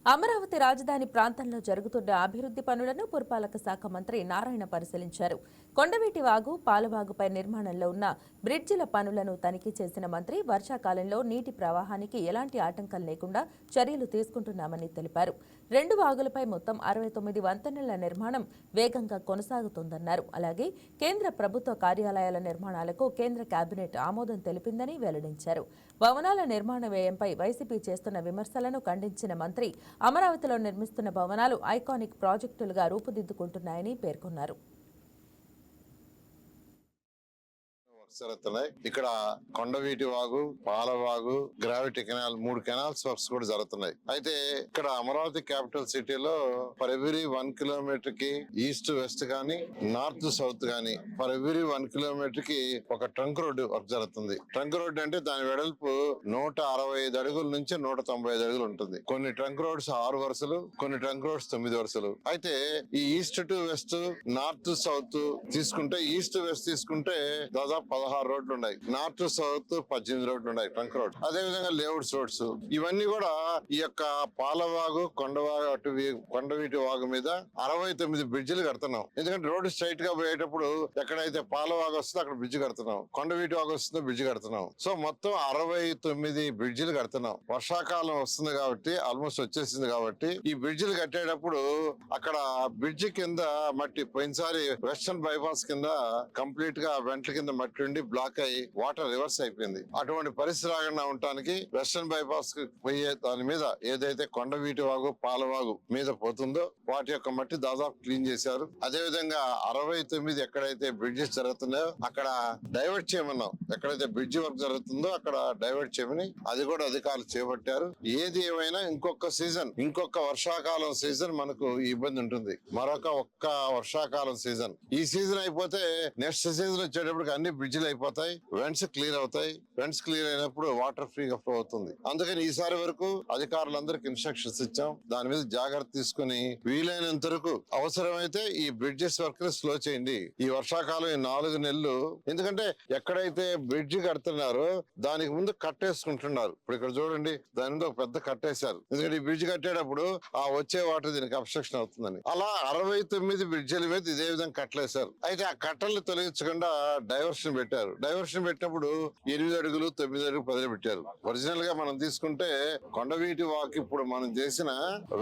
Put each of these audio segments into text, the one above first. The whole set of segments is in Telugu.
అమరావతి రాజధాని ప్రాంతంలో జరుగుతున్న అభివృద్ధి పనులను పురపాలక శాఖ మంత్రి నారాయణ పరిశీలించారు. కొండవీటి వాగు, పాలవాగుపై నిర్మాణంలో ఉన్న బ్రిడ్జిల పనులను తనిఖీ చేసిన మంత్రి వర్షాకాలంలో నీటి ప్రవాహానికి ఎలాంటి ఆటంకం లేకుండా చర్యలు తీసుకుంటున్నామని తెలిపారు. 2 వాగులపై మొత్తం 69 వంతెనల నిర్మాణం వేగంగా కొనసాగుతోందన్నారు. అలాగే కేంద్ర ప్రభుత్వ కార్యాలయాల నిర్మాణాలకు కేంద్ర కేబినెట్ ఆమోదం తెలిపిందని వెల్లడించారు. భవనాల నిర్మాణ వ్యయంపై వైసీపీ చేస్తున్న విమర్శలను ఖండించిన మంత్రి అమరావతిలో నిర్మిస్తున్న భవనాలు ఐకానిక్ ప్రాజెక్టులుగా రూపుదిద్దుకుంటున్నాయని పేర్కొన్నారు. జరుగుతున్నాయి. ఇక్కడ Kondaveeti Vagu, Palavagu, gravity canal 3 canals works కూడా జరుగుతున్నాయి. అయితే ఇక్కడ అమరావతి క్యాపిటల్ సిటీలో ఫర్ ఎవ్రీ 1 కిలోమీటర్ కి ఈస్ట్ వెస్ట్ గానీ, నార్త్ సౌత్ గానీ ఫర్ ఎవ్రీ 1 కిలోమీటర్ కి ఒక ట్రంక్ రోడ్డు వర్క్ జరుగుతుంది. ట్రంక్ రోడ్డు అంటే దాని వెడల్పు 165 అడుగుల నుంచి 195 అడుగులు ఉంటుంది. కొన్ని ట్రంక్ రోడ్స్ 6 వరుసలు, కొన్ని ట్రంక్ రోడ్స్ 9 వరుసలు. అయితే ఈ east to west, north south తీసుకుంటే, ఈస్ట్ వెస్ట్ తీసుకుంటే దాదాపు 16 రోడ్లు ఉన్నాయి. నార్త్ సౌత్ 18 రోడ్లు ఉన్నాయి ట్రంక్ రోడ్. అదే విధంగా లేఅవుట్స్ రోడ్స్ ఇవన్నీ కూడా ఈ యొక్క పాలవాగు, కొండవీటి వాగు మీద 69 బ్రిడ్జిలు కడుతున్నాం. ఎందుకంటే రోడ్డు స్ట్రైట్ గా పోయేటప్పుడు ఎక్కడైతే పాలవాగు వస్తుందో అక్కడ బ్రిడ్జ్ కడుతున్నాం, కొండవీటి వాగు వస్తుందో బ్రిడ్జ్ కడుతున్నాం. సో మొత్తం 69 బ్రిడ్జిలు కడుతున్నాం. వర్షాకాలం వస్తుంది కాబట్టి, ఆల్మోస్ట్ వచ్చేసింది కాబట్టి ఈ బ్రిడ్జిలు కట్టేటప్పుడు అక్కడ బ్రిడ్జి కింద మట్టి, పోయినసారి వెస్టర్న్ బైపాస్ కింద కంప్లీట్ గా వెంట్ల కింద మట్టి ఉండి బ్లాక్ అయ్యి వాటర్ రివర్స్ అయిపోయింది. అటువంటి పరిస్థితి రాకుండా ఉండటానికి వెస్టర్న్ బైపాస్ కి పోయే దాని మీద ఏదైతే కొండవీటి వాగు, పాలవాగు మీద పోతుందో వాటి యొక్క మట్టి దాదాపు క్లీన్ చేశారు. అదే విధంగా 69 ఎక్కడైతే బ్రిడ్జెస్ జరుగుతున్నాయో అక్కడ డైవర్ట్ చేయమన్నాం. ఎక్కడైతే బ్రిడ్జి వర్క్ జరుగుతుందో అక్కడ డైవర్ట్ చేయమని అది కూడా అధికారులు చేపట్టారు. ఏది ఏమైనా ఇంకొక వర్షాకాలం సీజన్ మనకు ఇబ్బంది ఉంటుంది. ఒక్క వర్షాకాలం సీజన్, ఈ సీజన్ అయిపోతే నెక్స్ట్ సీజన్ వచ్చేటప్పటికి అన్ని బ్రిడ్జిలు అయిపోతాయి, వెంట్స్ క్లియర్ అవుతాయి. వెంట్స్ క్లియర్ అయినప్పుడు వాటర్ ఫ్రీగా ఫ్లో అవుతుంది. అందుకని ఈసారి వరకు అధికారులందరికి ఇన్స్ట్రక్షన్స్ ఇచ్చాం. దాని మీద జాగ్రత్త తీసుకుని వీలైనంత వరకు అవసరమైతే ఈ బ్రిడ్జెస్ వర్క్ ని స్లో చేయండి. ఈ వర్షాకాలం ఈ 4 నెలలు, ఎందుకంటే ఎక్కడైతే బ్రిడ్జి కడుతున్నారో దానికి ముందు కట్టేసుకుంటున్నారు. ఇప్పుడు ఇక్కడ చూడండి, దాని మీద ఒక పెద్ద కట్టేశారు. ఎందుకంటే ఈ బ్రిడ్జ్ కట్టేటప్పుడు ఆ వచ్చే వాటర్ దీనికి అబ్స్ట్రక్షన్ అవుతుందని. అలా 69 బ్రిడ్జిల మీద ఇదే విధంగా కట్టలేశారు. అయితే ఆ కట్టలు తొలగించకుండా డైవర్షన్ పెట్టారు. డైవర్షన్ పెట్టినప్పుడు 8 అడుగులు, 9 అడుగులు, 10 పెట్టారు. ఒరిజినల్ గా మనం తీసుకుంటే కొండవీటి వాక్ ఇప్పుడు మనం చేసిన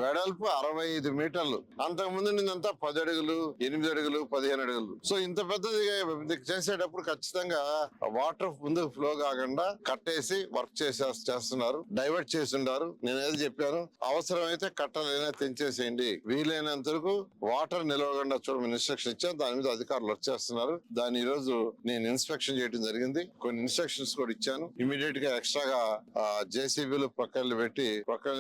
వెడల్పు 65 మీటర్లు. అంతకు ముందు నిందంతా 10 అడుగులు, 8 అడుగులు, 15 అడుగులు. సో ఇంత పెద్దది చేసేటప్పుడు ఖచ్చితంగా వాటర్ ముందుకు ఫ్లో కాకుండా కట్టేసి వర్క్ చేస్తున్నారు. డైవర్ట్ చేసి ఉన్నారు. నేను ఏది చెప్పాను, అవసరమైతే కట్టలైనా తెంచేసేయండి, వీలైనంత వరకు వాటర్ నిలవకుండా చూడమని ఇన్స్ట్రక్షన్ ఇచ్చాను. దాని మీద అధికారులు వర్క్ చేస్తున్నారు. దాని ఈ రోజు నేను ఇన్స్పెక్షన్ చేయడం జరిగింది. కొన్ని ఇన్స్ట్రక్షన్స్ కూడా ఇచ్చాను. ఇమీడియట్ గా ఎక్స్ట్రాగా జేసీబీలు ప్రక్కన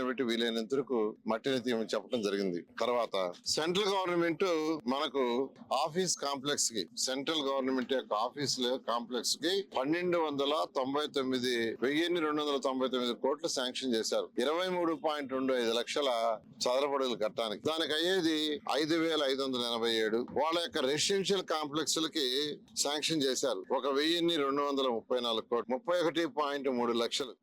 పెట్టి వీలైనంత వరకు మట్టిని తీయమని చెప్పడం జరిగింది. తర్వాత సెంట్రల్ గవర్నమెంట్ మనకు ఆఫీస్ కాంప్లెక్స్ కి, సెంట్రల్ గవర్నమెంట్ యొక్క ఆఫీస్ కాంప్లెక్స్ కి 1299 కోట్లు శాంక్షన్ చేశారు. 23.25 లక్షల చదరపడుగులు కట్టడానికి. దానికి అయ్యేది 5587. వాళ్ళ యొక్క రెసిడెన్షియల్ కాంప్లెక్స్ లకి శాంక్షన్ చేశారు 1234 కోట్లు, 31.3 లక్షలు.